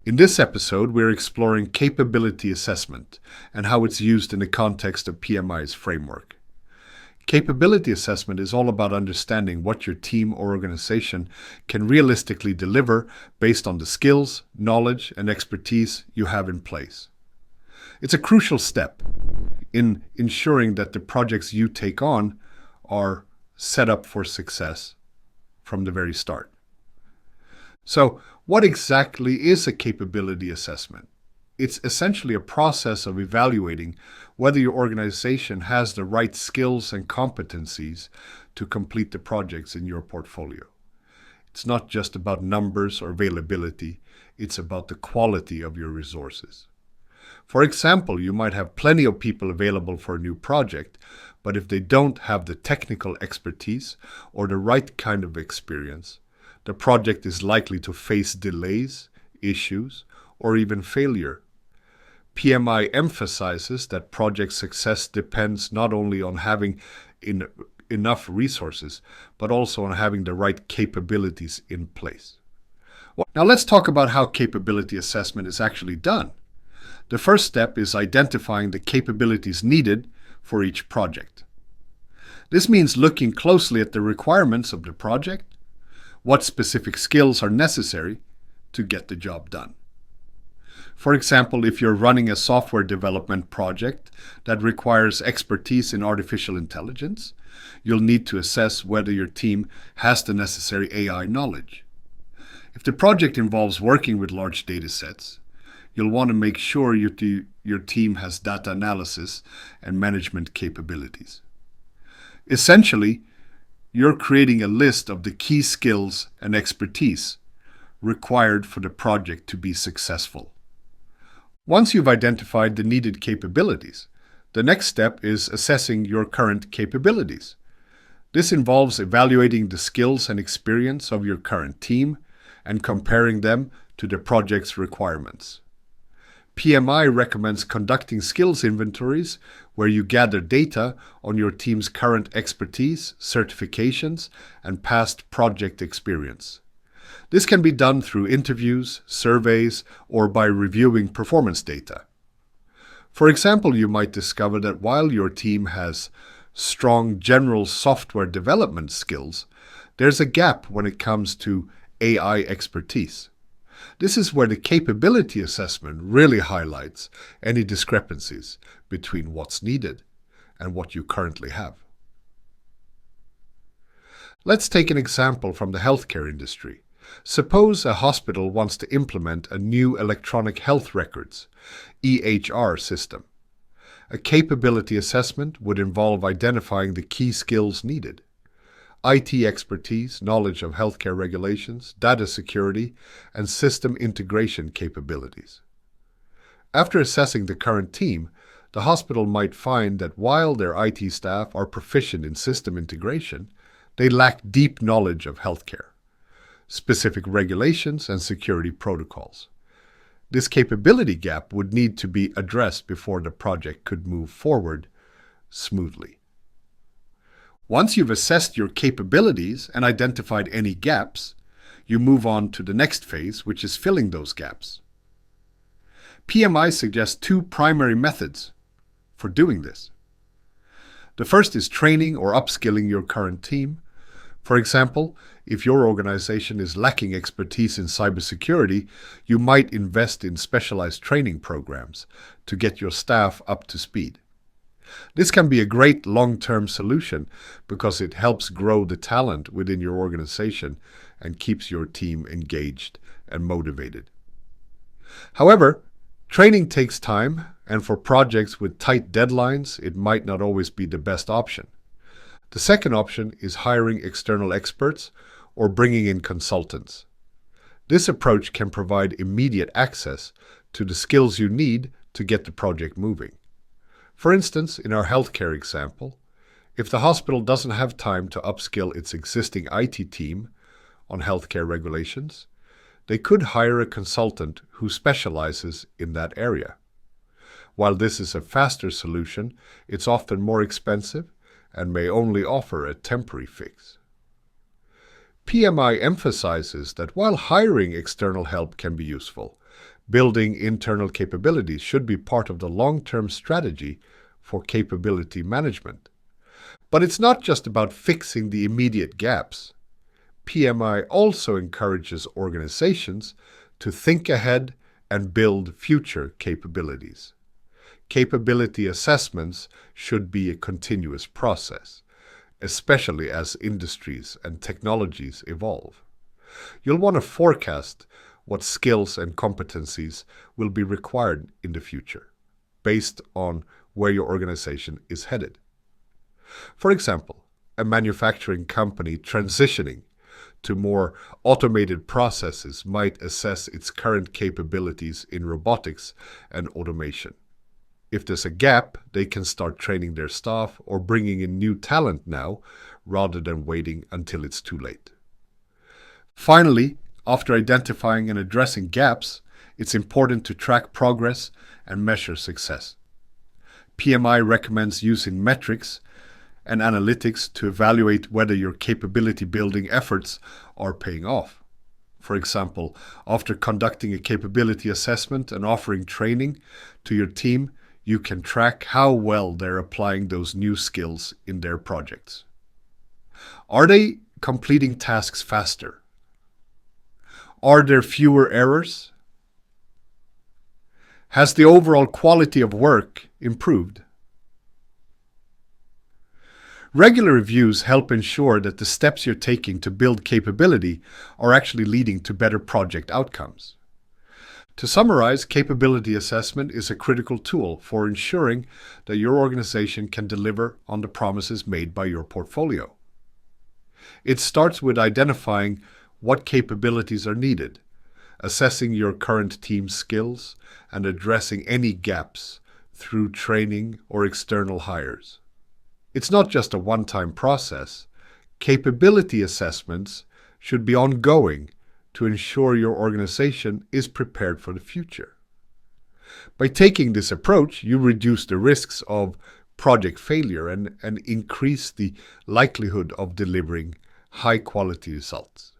In this episode, we're exploring capability assessment and how it's used in the context of PMI's framework. Capability assessment is all about understanding what your team or organization can realistically deliver based on the skills, knowledge, and expertise you have in place. It's a crucial step in ensuring that the projects you take on are set up for success from the very start. So, what exactly is a capability assessment? It's essentially a process of evaluating whether your organization has the right skills and competencies to complete the projects in your portfolio. It's not just about numbers or availability, it's about the quality of your resources. For example, you might have plenty of people available for a new project, but if they don't have the technical expertise or the right kind of experience, the project is likely to face delays, issues, or even failure. PMI emphasizes that project success depends not only on having enough resources, but also on having the right capabilities in place. Now let's talk about how capability assessment is actually done. The first step is identifying the capabilities needed for each project. This means looking closely at the requirements of the project, what specific skills are necessary to get the job done. For example, if you're running a software development project that requires expertise in artificial intelligence, you'll need to assess whether your team has the necessary AI knowledge. If the project involves working with large data sets, you'll want to make sure your team has data analysis and management capabilities. Essentially, you're creating a list of the key skills and expertise required for the project to be successful. Once you've identified the needed capabilities, the next step is assessing your current capabilities. This involves evaluating the skills and experience of your current team and comparing them to the project's requirements. PMI recommends conducting skills inventories where you gather data on your team's current expertise, certifications, and past project experience. This can be done through interviews, surveys, or by reviewing performance data. For example, you might discover that while your team has strong general software development skills, there's a gap when it comes to AI expertise. This is where the capability assessment really highlights any discrepancies between what's needed and what you currently have. Let's take an example from the healthcare industry. Suppose a hospital wants to implement a new electronic health records (EHR) system. A capability assessment would involve identifying the key skills needed: IT expertise, knowledge of healthcare regulations, data security, and system integration capabilities. After assessing the current team, the hospital might find that while their IT staff are proficient in system integration, they lack deep knowledge of healthcare, specific regulations, and security protocols. This capability gap would need to be addressed before the project could move forward smoothly. Once you've assessed your capabilities and identified any gaps, you move on to the next phase, which is filling those gaps. PMI suggests two primary methods for doing this. The first is training or upskilling your current team. For example, if your organization is lacking expertise in cybersecurity, you might invest in specialized training programs to get your staff up to speed. This can be a great long-term solution because it helps grow the talent within your organization and keeps your team engaged and motivated. However, training takes time, and for projects with tight deadlines, it might not always be the best option. The second option is hiring external experts or bringing in consultants. This approach can provide immediate access to the skills you need to get the project moving. For instance, in our healthcare example, if the hospital doesn't have time to upskill its existing IT team on healthcare regulations, they could hire a consultant who specializes in that area. While this is a faster solution, it's often more expensive and may only offer a temporary fix. PMI emphasizes that while hiring external help can be useful, Building internal capabilities should be part of the long-term strategy for capability management. But it's not just about fixing the immediate gaps. PMI also encourages organizations to think ahead and build future capabilities. Capability assessments should be a continuous process, especially as industries and technologies evolve. You'll want to forecast what skills and competencies will be required in the future, based on where your organization is headed. For example, a manufacturing company transitioning to more automated processes might assess its current capabilities in robotics and automation. If there's a gap, they can start training their staff or bringing in new talent now, rather than waiting until it's too late. Finally, after identifying and addressing gaps, it's important to track progress and measure success. PMI recommends using metrics and analytics to evaluate whether your capability building efforts are paying off. For example, after conducting a capability assessment and offering training to your team, you can track how well they're applying those new skills in their projects. Are they completing tasks faster? Are there fewer errors? Has the overall quality of work improved? Regular reviews help ensure that the steps you're taking to build capability are actually leading to better project outcomes. To summarize, capability assessment is a critical tool for ensuring that your organization can deliver on the promises made by your portfolio. It starts with identifying what capabilities are needed, assessing your current team's skills, and addressing any gaps through training or external hires. It's not just a one-time process. Capability assessments should be ongoing to ensure your organization is prepared for the future. By taking this approach, you reduce the risks of project failure and increase the likelihood of delivering high-quality results.